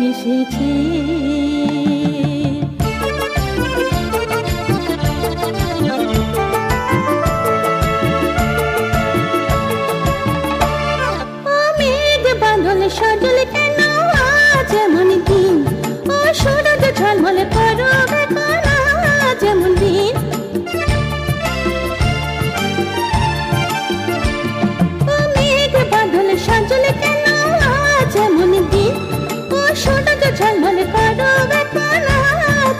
এসেছে। সজল কেন আজ এমন দিন, ও সূরজ ঝলমলে করবে কানা যেমন দিন। ও মেঘ বাদল সজল কেন আজ এমন দিন, ও সূরজ ঝলমলে করবে কানা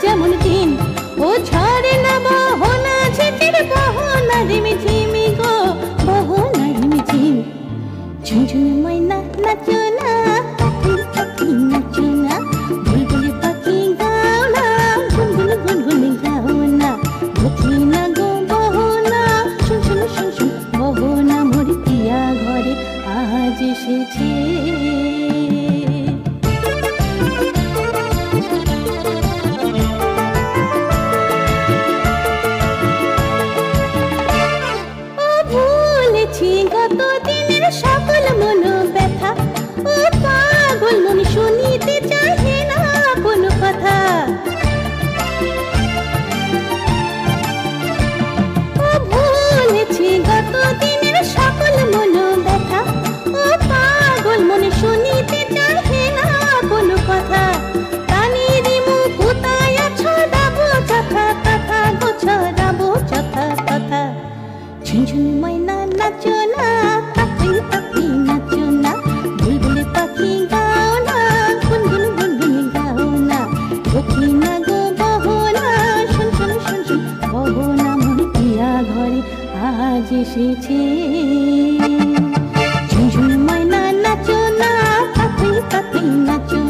যেমন দিন। ও ঝরে না বহনা ঝিটির বহনা রিমি ঝিমি গো বহনা রিমি ঝিম। ঝুনঝুন ময়না নাচো না, পাখি পাখি নাচো না, বুলবুলি পাখি গাও না, গুনগুন গুনগুন গাও না। দেখি না গো বহনা, শুন শুন শুন শুন বহনা মোর পিয়া ঘরে আজ এসেছে। ও ভুলেছি গত দিনের সকল মন ব্যথা, ও পাগল মন শুনিতে চাহে না কোনো কথা। ও ভুলেছি গত দিনের সকল মন ব্যথা, ও পাগল মন শুনিতে চাহে না কোনো কথা। কানেরই মুখ কোথায় ছড়াবো যথা কথা গো ছড়াবো যথা কথা। ঝুনঝুন ময়না নাচো না, পাখি পাখি নাচো না, বুলবুলি পাখি গাও না, গুনগুন গুনগুন গাও না। দেখি না গো বহনা, শুন শুন শুন শুন বহনা মোর পিয়া ঘরে আজ এসেছে। ঝুনঝুন ময়না নাচো না, পাখি পাখি নাচো